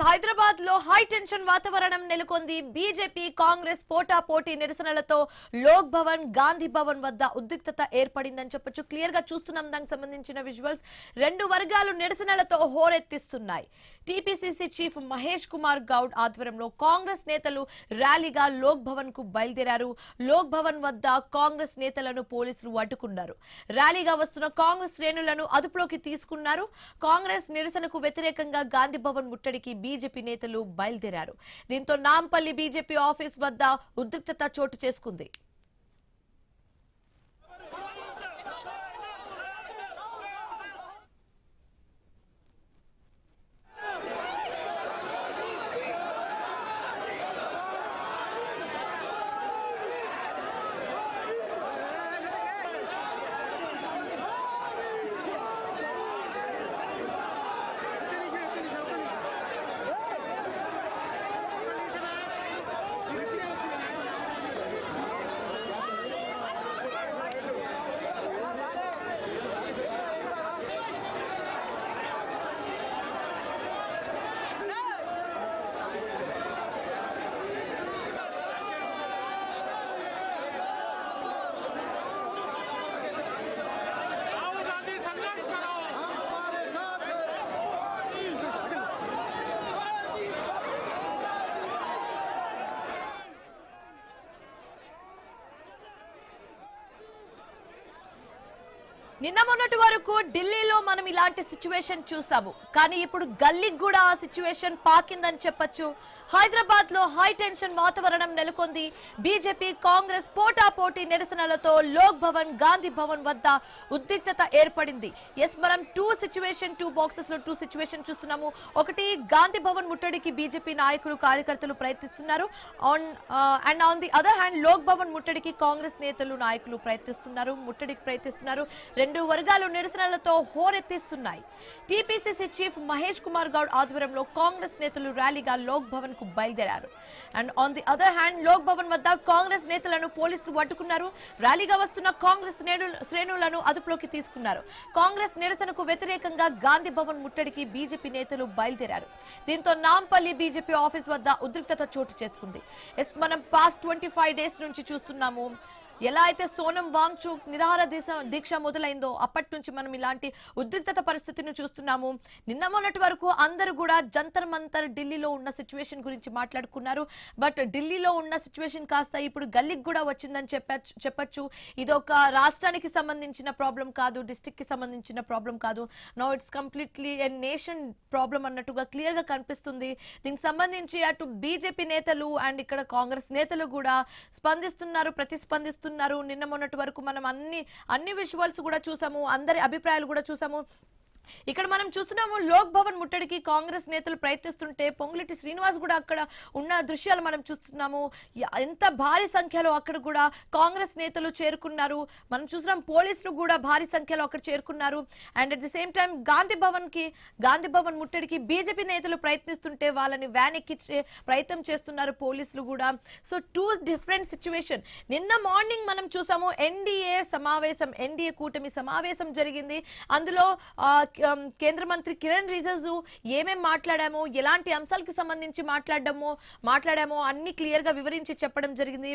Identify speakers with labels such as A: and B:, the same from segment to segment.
A: హైదరాబాద్ లో high tension వాతావరణం నెలకొంది. బీజేపీ కాంగ్రెస్ పోటాపోటీ నిరసనలతో లోక్ భవన్, గాంధీ భవన్ వద్ద ఉద్రిక్తత ఏర్పడిందని చెప్పొచ్చు. క్లియర్ గా చూస్తున్నాం. దానికి సంబంధించిన విజువల్స్. రెండు వర్గాలు నిరసనలతో హోరెత్తిస్తున్నాయి. టీపీసీసీ చీఫ్ మహేష్ కుమార్ గౌడ్ ఆధ్వర్యంలో కాంగ్రెస్ నేతలు ర్యాలీగా లోక్ భవన్ కు బయలుదేరారు. లోక్ భవన్ వద్ద కాంగ్రెస్ నేతలను పోలీసులు అడ్డుకున్నారు. ర్యాలీగా వస్తున్న కాంగ్రెస్ శ్రేణులను అదుపులోకి తీసుకున్నారు. కాంగ్రెస్ నిరసనకు వ్యతిరేకంగా గాంధీ భవన్ ముట్టడికి బీజేపీ నేతలు బయలుదేరారు. దీంతో నాంపల్లి బీజేపీ ఆఫీస్ వద్ద ఉద్రిక్తత చోటు చేసుకుంది. నిన్న మొన్నటి వరకు ఢిల్లీలో మనం ఇలాంటి సిచ్యువేషన్ చూసాము. కానీ ఇప్పుడు గల్లీకి కూడా ఆ సిచ్యువేషన్ పాకిందని చెప్పొచ్చు. హైదరాబాద్ లో హై టెన్షన్ వాతావరణం నెలకొంది. బీజేపీ కాంగ్రెస్ పోటాపోటీ నిరసనలతో లోక్ భవన్, గాంధీ భవన్ వద్ద ఉద్రిక్తత ఏర్పడింది. ఎస్, మనం టూ బాక్సెస్ లో టూ సిచ్యువేషన్ చూస్తున్నాము. ఒకటి, గాంధీ భవన్ ముట్టడికి బీజేపీ నాయకులు, కార్యకర్తలు ప్రయత్నిస్తున్నారు. And on the other hand Lok Bhavan ముట్టడికి కాంగ్రెస్ నేతలు, నాయకులు ముట్టడికి ప్రయత్నిస్తున్నారు. రెండు వర్గాలు నిరసనలతో హోరెత్తిస్తున్నాయి. టీపీసీసీ చీఫ్ మహేష్ కుమార్ గౌడ్ ఆధ్వర్యంలో కాంగ్రెస్ నేతలు ర్యాలీగా లోక్ భవన్ కు బయలుదేరారు. And on the other hand Lok Bhavan వద్ద కాంగ్రెస్ నేతలను పోలీసులు అడ్డుకున్నారు. ర్యాలీగా వస్తున్న కాంగ్రెస్ శ్రేణులను అదుపులోకి తీసుకున్నారు. కాంగ్రెస్ నిరసనకు వ్యతిరేకంగా గాంధీ భవన్ ముట్టడికి బీజేపీ నేతలు బయలుదేరారు. దీంతో నాంపల్లి బీజేపీ ఆఫీస్ వద్ద ఉద్రిక్తత చోటు చేసుకుంది. మనం పాస్ట్ 25 డేస్ నుంచి చూస్తున్నాము. ఎలా అయితే సోనం వాంగ్చుక్ నిరాహార దీక్ష మొదలైందో అప్పటి నుంచి మనం ఇలాంటి ఉద్రిక్తత పరిస్థితిని చూస్తున్నాము. నిన్న మొన్నటి వరకు అందరూ కూడా జంతర్ మంతర్ ఢిల్లీలో ఉన్న సిచ్యువేషన్ గురించి మాట్లాడుకున్నారు. బట్ ఢిల్లీలో ఉన్న సిచ్యువేషన్ కాస్త ఇప్పుడు గల్లీకి కూడా వచ్చిందని చెప్పొచ్చు. ఇది ఒక రాష్ట్రానికి సంబంధించిన ప్రాబ్లం కాదు, డిస్ట్రిక్ట్ కి సంబంధించిన ప్రాబ్లం కాదు. Now it's completely a nation problem అన్నట్టుగా క్లియర్ గా కనిపిస్తుంది. దీనికి సంబంధించి అటు బీజేపీ నేతలు అండ్ ఇక్కడ కాంగ్రెస్ నేతలు కూడా ప్రతిస్పందిస్తున్నారు. నిన్న మొన్నటి వరకు మనం అన్ని విజువల్స్ కూడా చూసాము, అందరి అభిప్రాయాలు కూడా చూసాము. ఇక్కడ మనం చూస్తున్నాము లోక్ భవన్ ముట్టడికి కాంగ్రెస్ నేతలు ప్రయత్నిస్తుంటే పొంగులేటి శ్రీనివాస్ కూడా అక్కడ ఉన్న దృశ్యాలు మనం చూస్తున్నాము. ఎంత భారీ సంఖ్యలో అక్కడ కూడా కాంగ్రెస్ నేతలు చేరుకున్నారు. మనం చూస్తున్నాం పోలీసులు కూడా భారీ సంఖ్యలో అక్కడ చేరుకున్నారు. And at the same time Gandhi Bhavan ముట్టడికి బీజేపీ నేతలు ప్రయత్నిస్తుంటే వాళ్ళని వ్యాన్ ఎక్కించే ప్రయత్నం చేస్తున్నారు పోలీసులు కూడా. So two different situation. నిన్న మార్నింగ్ మనం చూసాము ఎన్డీఏ కూటమి సమావేశం జరిగింది. అందులో కేంద్ర మంత్రి కిరణ్ రిజిజు ఏమేం మాట్లాడామో, ఎలాంటి అంశాలకు సంబంధించి మాట్లాడామో అన్ని క్లియర్ గా వివరించి చెప్పడం జరిగింది.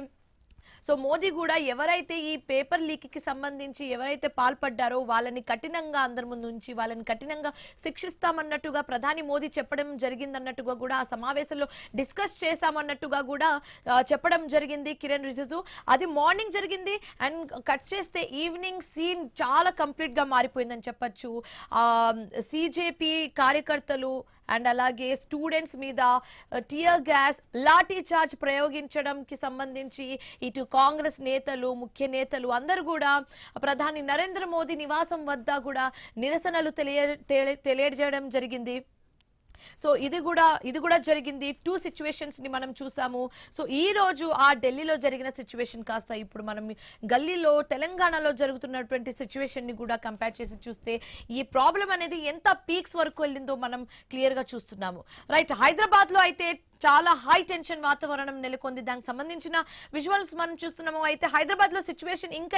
A: సో మోదీ కూడా ఎవరైతే ఈ పేపర్ లీక్ కి సంబంధించి ఎవరైతే పాల్పడ్డారో వాళ్ళని కఠినంగా అందరి ముందు ఉంచి వాళ్ళని కఠినంగా శిక్షిస్తామన్నట్టుగా ప్రధాని మోదీ చెప్పడం జరిగిందన్నట్టుగా కూడా ఆ సమావేశంలో డిస్కస్ చేశామన్నట్టుగా కూడా చెప్పడం జరిగింది కిరణ్ రిజిజు. అది మార్నింగ్ జరిగింది. అండ్ కట్ చేస్తే ఈవినింగ్ సీన్ చాలా కంప్లీట్ గా మారిపోయిందని చెప్పొచ్చు. సిజేపీ కార్యకర్తలు అండ్ అలాగే స్టూడెంట్స్ మీద టియర్ గ్యాస్, లాఠీ చార్జ్ ప్రయోగించడంకి సంబంధించి ఇటు కాంగ్రెస్ నేతలు, ముఖ్య నేతలు అందరూ కూడా ప్రధాని నరేంద్ర మోదీ నివాసం వద్ద కూడా నిరసనలు తెలియజేయడం జరిగింది. సో ఇది కూడా జరిగింది. టూ సిచ్యువేషన్స్ ని మనం చూసాము. సో ఈ రోజు ఆ ఢిల్లీలో జరిగిన సిచ్యువేషన్ కాస్త ఇప్పుడు మనం గల్లీలో తెలంగాణలో జరుగుతున్నటువంటి సిచ్యువేషన్ ని కూడా కంపేర్ చేసి చూస్తే ఈ ప్రాబ్లం అనేది ఎంత పీక్స్ వరకు వెళ్ళిందో మనం క్లియర్ గా చూస్తున్నాము. రైట్, హైదరాబాద్ లో అయితే చాలా హై టెన్షన్ వాతావరణం నెలకొంది. దానికి సంబంధించిన విజువల్స్ మనం చూస్తున్నాము. అయితే హైదరాబాద్ లో సిచ్యువేషన్ ఇంకా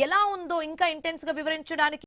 A: ఎలా ఉందో ఇంకా ఇంటెన్స్ గా వివరించడానికి